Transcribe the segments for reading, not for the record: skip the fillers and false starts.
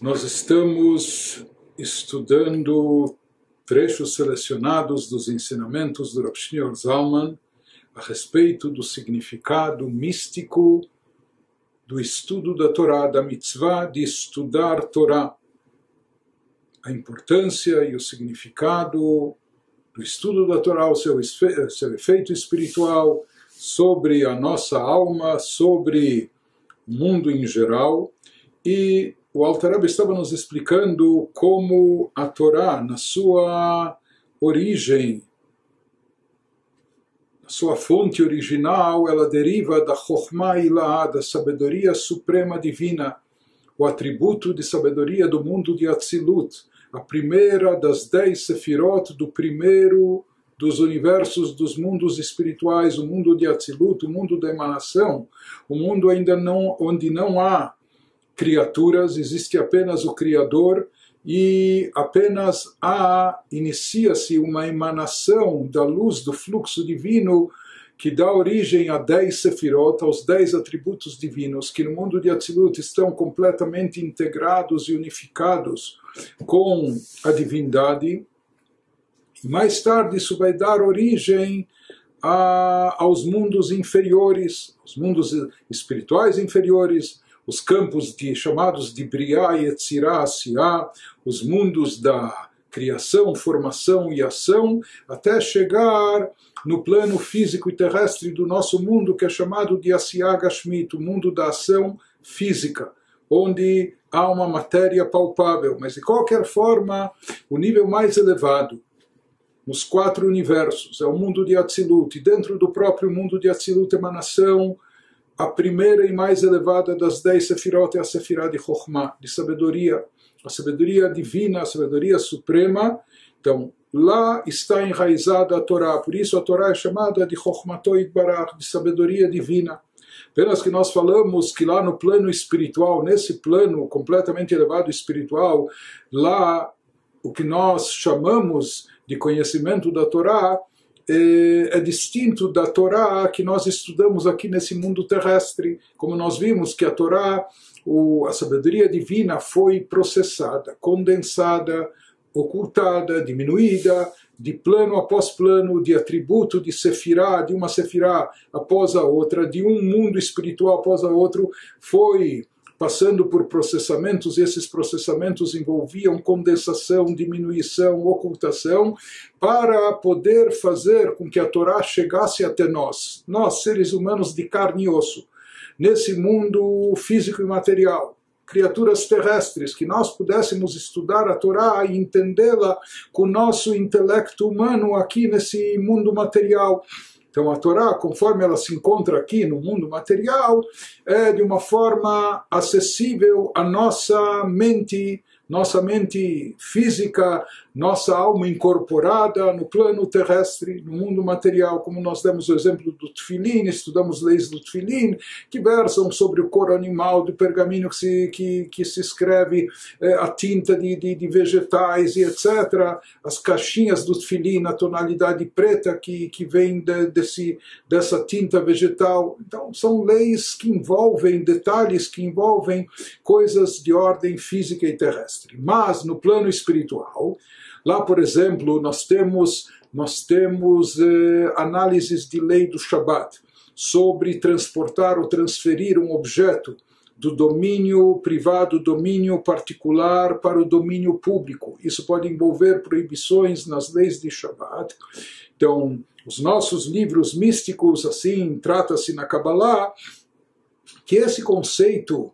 Nós estamos estudando trechos selecionados dos ensinamentos do Rav Shneur Zalman a respeito do significado místico do estudo da Torá, da mitzvah de estudar Torá. A importância e o significado do estudo da Torá, o seu efeito espiritual sobre a nossa alma, sobre o mundo em geral. E o Alter Rebbe estava nos explicando como a Torá, na sua origem, na sua fonte original, ela deriva da Chokhmah Ilahah, da sabedoria suprema divina, o atributo de sabedoria do mundo de Atzilut, a primeira das 10 Sefirot do primeiro dos universos dos mundos espirituais, o mundo de Atzilut, o mundo da emanação, o mundo onde não há criaturas, existe apenas o Criador e apenas inicia-se uma emanação da luz do fluxo divino que dá origem a 10 Sefirot, aos 10 atributos divinos, que no mundo de Atzilut estão completamente integrados e unificados com a divindade. E mais tarde isso vai dar origem aos mundos inferiores, os mundos espirituais inferiores, os campos chamados de Briá, Yetzirá, Asiá, os mundos da criação, formação e ação, até chegar no plano físico e terrestre do nosso mundo, que é chamado de Asiá Gashmit, o mundo da ação física, onde há uma matéria palpável. Mas, de qualquer forma, o nível mais elevado, nos 4 universos, é o mundo de Atzilut, e dentro do próprio mundo de Atzilut, emanação, a primeira e mais elevada das 10 Sefirot é a Sefirah de Chokhmah, de sabedoria, a sabedoria divina, a sabedoria suprema. Então, lá está enraizada a Torá, por isso a Torá é chamada de Chokhmato Yitbarach, de sabedoria divina. Apenas que nós falamos que lá no plano espiritual, nesse plano completamente elevado espiritual, lá o que nós chamamos de conhecimento da Torá é distinto da Torá que nós estudamos aqui nesse mundo terrestre. Como nós vimos que a Torá, a sabedoria divina foi processada, condensada, ocultada, diminuída, de plano após plano, de atributo, de sefirá, de uma sefirá após a outra, de um mundo espiritual após a outro, foi passando por processamentos, e esses processamentos envolviam condensação, diminuição, ocultação, para poder fazer com que a Torá chegasse até nós, seres humanos de carne e osso, nesse mundo físico e material, criaturas terrestres, que nós pudéssemos estudar a Torá e entendê-la com o nosso intelecto humano aqui nesse mundo material. Então a Torá, conforme ela se encontra aqui no mundo material, é de uma forma acessível à nossa mente física, nossa alma incorporada no plano terrestre, no mundo material, como nós demos o exemplo do Tfilin, estudamos leis do Tfilin, que versam sobre o cor animal, do pergaminho que se escreve, a tinta de vegetais e etc. As caixinhas do Tfilin, a tonalidade preta que vem dessa tinta vegetal. Então, são leis que envolvem detalhes, que envolvem coisas de ordem física e terrestre. Mas, no plano espiritual, lá, por exemplo, nós temos análises de lei do Shabat sobre transportar ou transferir um objeto do domínio privado, domínio particular, para o domínio público. Isso pode envolver proibições nas leis de Shabat. Então, os nossos livros místicos, assim, trata-se na Kabbalah, que esse conceito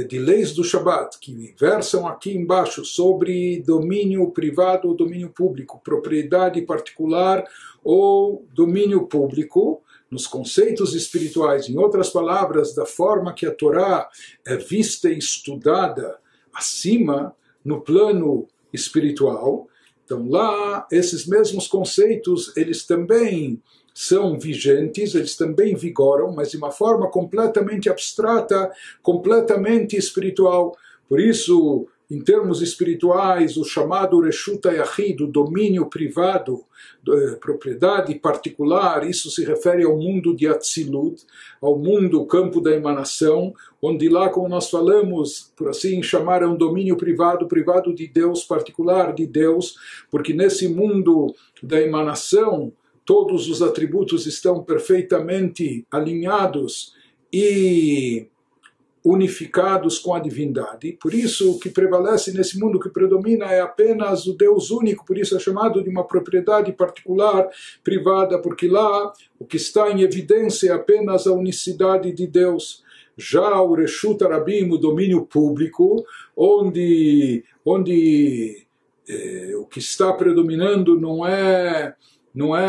de leis do Shabat, que versam aqui embaixo sobre domínio privado ou domínio público, propriedade particular ou domínio público, nos conceitos espirituais, em outras palavras, da forma que a Torá é vista e estudada acima, no plano espiritual. Então lá, esses mesmos conceitos, eles também são vigentes, eles também vigoram, mas de uma forma completamente abstrata, completamente espiritual. Por isso, em termos espirituais, o chamado Reshut Hayachid, o domínio privado, propriedade particular, isso se refere ao mundo de Atzilut, ao mundo, o campo da emanação, onde lá, como nós falamos, por assim chamar, é um domínio privado, privado de Deus, particular de Deus, porque nesse mundo da emanação, todos os atributos estão perfeitamente alinhados e unificados com a divindade. Por isso, o que prevalece nesse mundo, o que predomina é apenas o Deus único, por isso é chamado de uma propriedade particular, privada, porque lá o que está em evidência é apenas a unicidade de Deus. Já o Reshut Harabim, o domínio público, onde o que está predominando não é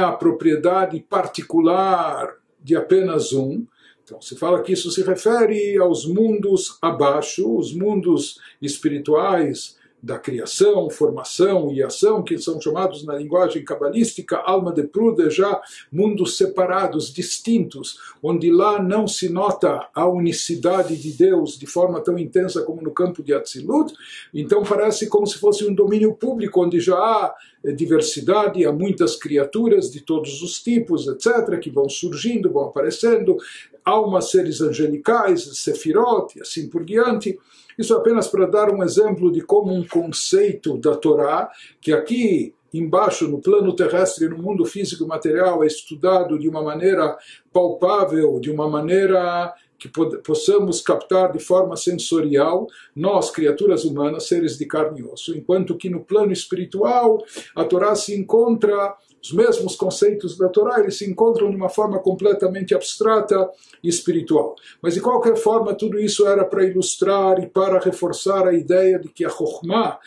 a propriedade particular de apenas um. Então, se fala que isso se refere aos mundos abaixo, os mundos espirituais da criação, formação e ação, que são chamados na linguagem cabalística alma de prude, já mundos separados, distintos, onde lá não se nota a unicidade de Deus de forma tão intensa como no campo de Atzilut. Então parece como se fosse um domínio público, onde já há diversidade, há muitas criaturas de todos os tipos, etc., que vão surgindo, vão aparecendo, almas, seres angelicais, sefirot, e assim por diante. Isso é apenas para dar um exemplo de como um conceito da Torá, que aqui embaixo, no plano terrestre, no mundo físico e material, é estudado de uma maneira palpável, de uma maneira que possamos captar de forma sensorial, nós, criaturas humanas, seres de carne e osso, enquanto que no plano espiritual a Torá se encontra, os mesmos conceitos da Torá, eles se encontram de uma forma completamente abstrata e espiritual. Mas de qualquer forma, tudo isso era para ilustrar e para reforçar a ideia de que a Chokhmah,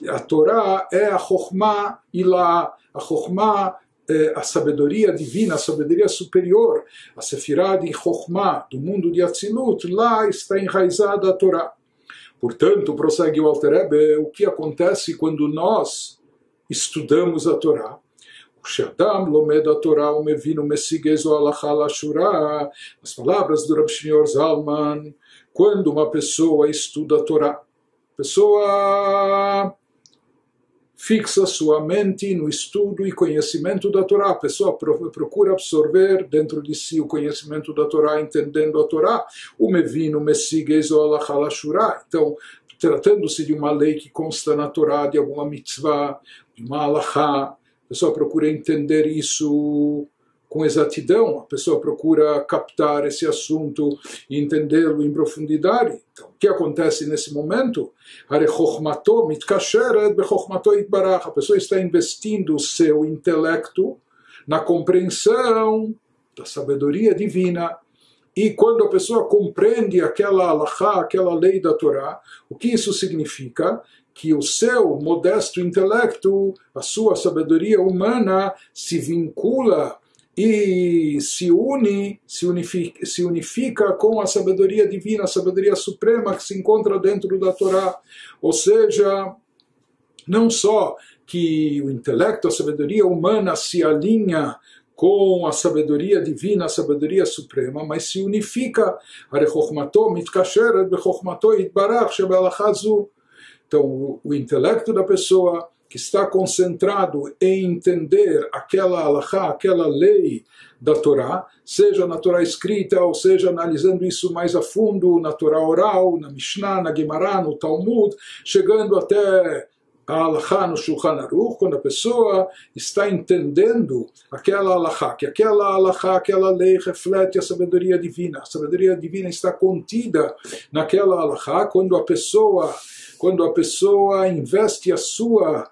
a Torá é a Chokhmah Ilá, a Chokhmah, a sabedoria divina, a sabedoria superior, a Sefirah de Chokhmah, do mundo de Atzilut, lá está enraizada a Torá. Portanto, prossegue o Alter Rebbe, o que acontece quando nós estudamos a Torá? Shadam lomed a Torá umevino mesigezo alachá lashurá. As palavras do Rabi Shneur Zalman, quando uma pessoa estuda a Torá, a pessoa fixa sua mente no estudo e conhecimento da Torá. A pessoa procura absorver dentro de si o conhecimento da Torá, entendendo a Torá. O mevino mesigezo alachá lashurá. Então, tratando-se de uma lei que consta na Torá, de alguma mitzvah, de uma alachá, a pessoa procura entender isso com exatidão, a pessoa procura captar esse assunto e entendê-lo em profundidade. Então, o que acontece nesse momento? A pessoa está investindo o seu intelecto na compreensão da sabedoria divina. E quando a pessoa compreende aquela alachá, aquela lei da Torá, o que isso significa? Que o seu modesto intelecto, a sua sabedoria humana se vincula e se unifica com a sabedoria divina, a sabedoria suprema que se encontra dentro da Torá. Ou seja, não só que o intelecto, a sabedoria humana se alinha com a sabedoria divina, a sabedoria suprema, mas se unifica. Então, o intelecto da pessoa que está concentrado em entender aquela alachá, aquela lei da Torá, seja na Torá escrita, ou seja analisando isso mais a fundo na Torá oral, na Mishnah, na Gemara, no Talmud, chegando até a alachá no Shulchan Aruch, quando a pessoa está entendendo aquela alachá, que aquela alachá, aquela lei reflete a sabedoria divina está contida naquela alachá, quando a pessoa investe a sua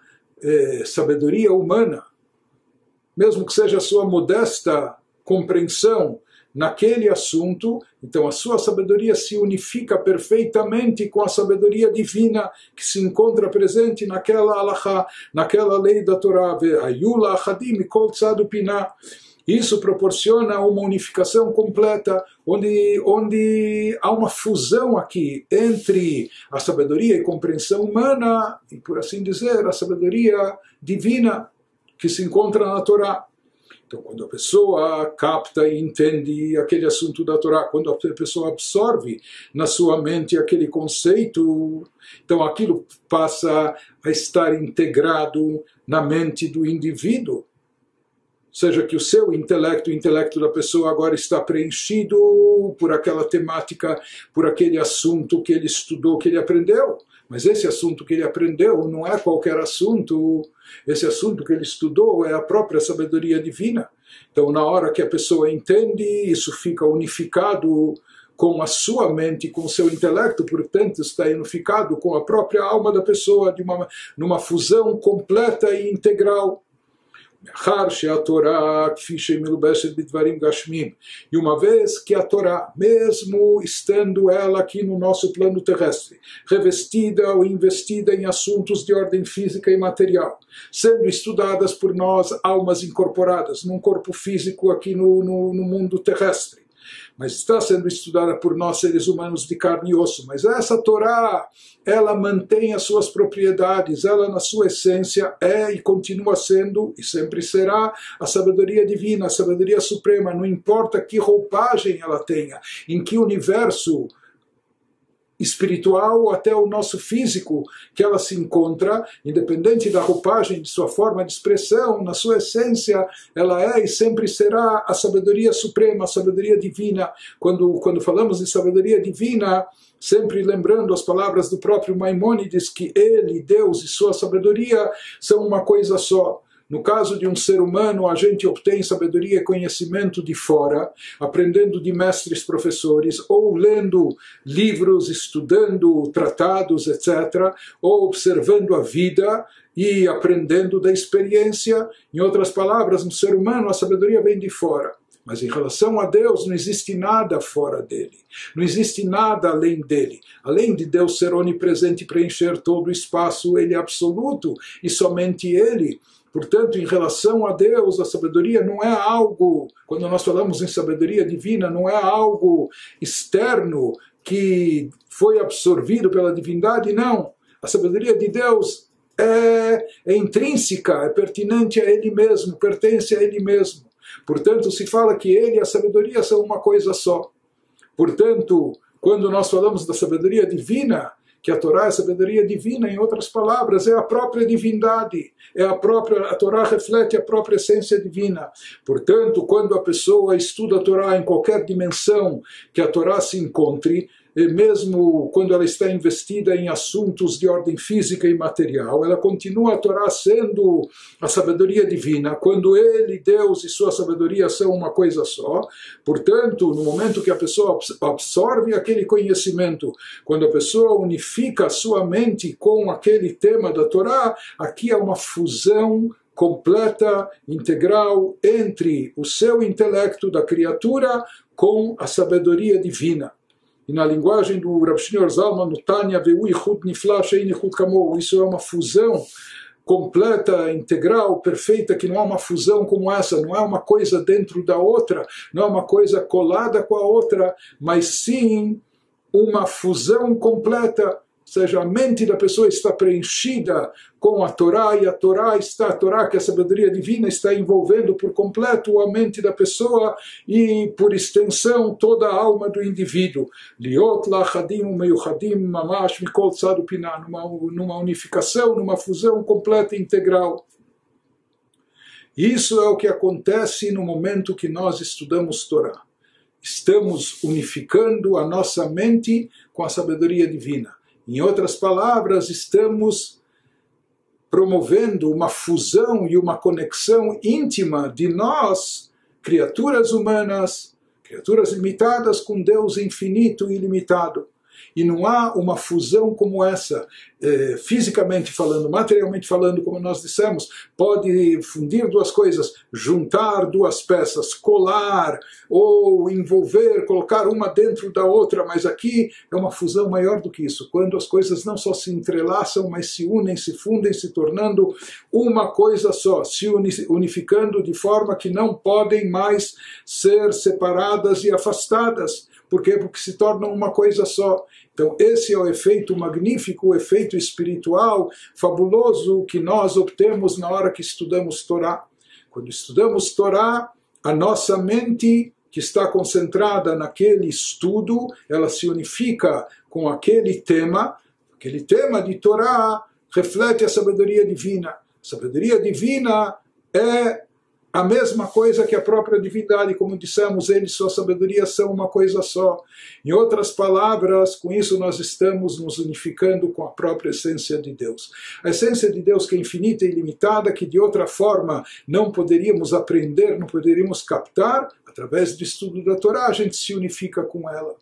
sabedoria humana, mesmo que seja a sua modesta compreensão naquele assunto, então a sua sabedoria se unifica perfeitamente com a sabedoria divina que se encontra presente naquela alachá, naquela lei da Torá. Ve'ayula achadim mikol tzad upinah. Isso proporciona uma unificação completa, onde há uma fusão aqui entre a sabedoria e compreensão humana, e por assim dizer, a sabedoria divina que se encontra na Torá. Então, quando a pessoa capta e entende aquele assunto da Torá, quando a pessoa absorve na sua mente aquele conceito, então aquilo passa a estar integrado na mente do indivíduo. Ou seja, que o seu intelecto, o intelecto da pessoa agora está preenchido por aquela temática, por aquele assunto que ele estudou, que ele aprendeu. Mas esse assunto que ele aprendeu não é qualquer assunto. Esse assunto que ele estudou é a própria sabedoria divina. Então, na hora que a pessoa entende, isso fica unificado com a sua mente, com o seu intelecto, portanto, está unificado com a própria alma da pessoa, numa fusão completa e integral. E uma vez que a Torá, mesmo estando ela aqui no nosso plano terrestre, revestida ou investida em assuntos de ordem física e material, sendo estudadas por nós, almas incorporadas num corpo físico aqui no mundo terrestre, mas está sendo estudada por nós, seres humanos de carne e osso. Mas essa Torá, ela mantém as suas propriedades, ela na sua essência é e continua sendo, e sempre será, a sabedoria divina, a sabedoria suprema, não importa que roupagem ela tenha, em que universo espiritual ou até o nosso físico que ela se encontra, independente da roupagem, de sua forma de expressão, na sua essência, ela é e sempre será a sabedoria suprema, a sabedoria divina. Quando falamos de sabedoria divina, sempre lembrando as palavras do próprio Maimônides, que ele, Deus e sua sabedoria são uma coisa só. No caso de um ser humano, a gente obtém sabedoria e conhecimento de fora, aprendendo de mestres professores, ou lendo livros, estudando tratados, etc., ou observando a vida e aprendendo da experiência. Em outras palavras, no ser humano, a sabedoria vem de fora. Mas em relação a Deus, não existe nada fora dele. Não existe nada além dele. Além de Deus ser onipresente e preencher todo o espaço, ele é absoluto e somente ele. Portanto, em relação a Deus, a sabedoria não é algo, quando nós falamos em sabedoria divina, não é algo externo que foi absorvido pela divindade, não. A sabedoria de Deus é intrínseca, é pertinente a Ele mesmo, pertence a Ele mesmo. Portanto, se fala que Ele e a sabedoria são uma coisa só. Portanto, quando nós falamos da sabedoria divina, que a Torá é a sabedoria divina, em outras palavras, é a própria divindade, a Torá reflete a própria essência divina. Portanto, quando a pessoa estuda a Torá em qualquer dimensão que a Torá se encontre, e mesmo quando ela está investida em assuntos de ordem física e material, ela continua a Torá sendo a sabedoria divina, quando ele, Deus e sua sabedoria são uma coisa só. Portanto, no momento que a pessoa absorve aquele conhecimento, quando a pessoa unifica a sua mente com aquele tema da Torá, aqui há uma fusão completa, integral, entre o seu intelecto da criatura com a sabedoria divina. E na linguagem do Rav Shneur Zalman, no Tanya, isso é uma fusão completa, integral, perfeita, que não é uma fusão como essa, não é uma coisa dentro da outra, não é uma coisa colada com a outra, mas sim uma fusão completa. Ou seja, a mente da pessoa está preenchida com a Torá, e a Torá, que é a sabedoria divina, está envolvendo por completo a mente da pessoa e, por extensão, toda a alma do indivíduo. Liot lachadim umeyuchadim mamash mikol tzad upiná, numa unificação, numa fusão completa e integral. Isso é o que acontece no momento que nós estudamos Torá. Estamos unificando a nossa mente com a sabedoria divina. Em outras palavras, estamos promovendo uma fusão e uma conexão íntima de nós, criaturas humanas, criaturas limitadas, com Deus infinito e ilimitado. E não há uma fusão como essa, fisicamente falando, materialmente falando, como nós dissemos, pode fundir duas coisas, juntar duas peças, colar ou envolver, colocar uma dentro da outra, mas aqui é uma fusão maior do que isso, quando as coisas não só se entrelaçam, mas se unem, se fundem, se tornando uma coisa só, se unificando de forma que não podem mais ser separadas e afastadas. Por quê? Porque se tornam uma coisa só. Então esse é o efeito magnífico, o efeito espiritual fabuloso que nós obtemos na hora que estudamos Torá. Quando estudamos Torá, a nossa mente que está concentrada naquele estudo, ela se unifica com aquele tema de Torá reflete a sabedoria divina. A sabedoria divina é a mesma coisa que a própria divindade, como dissemos, ele e sua sabedoria são uma coisa só. Em outras palavras, com isso nós estamos nos unificando com a própria essência de Deus. A essência de Deus que é infinita e ilimitada, que de outra forma não poderíamos aprender, não poderíamos captar, através do estudo da Torá, a gente se unifica com ela.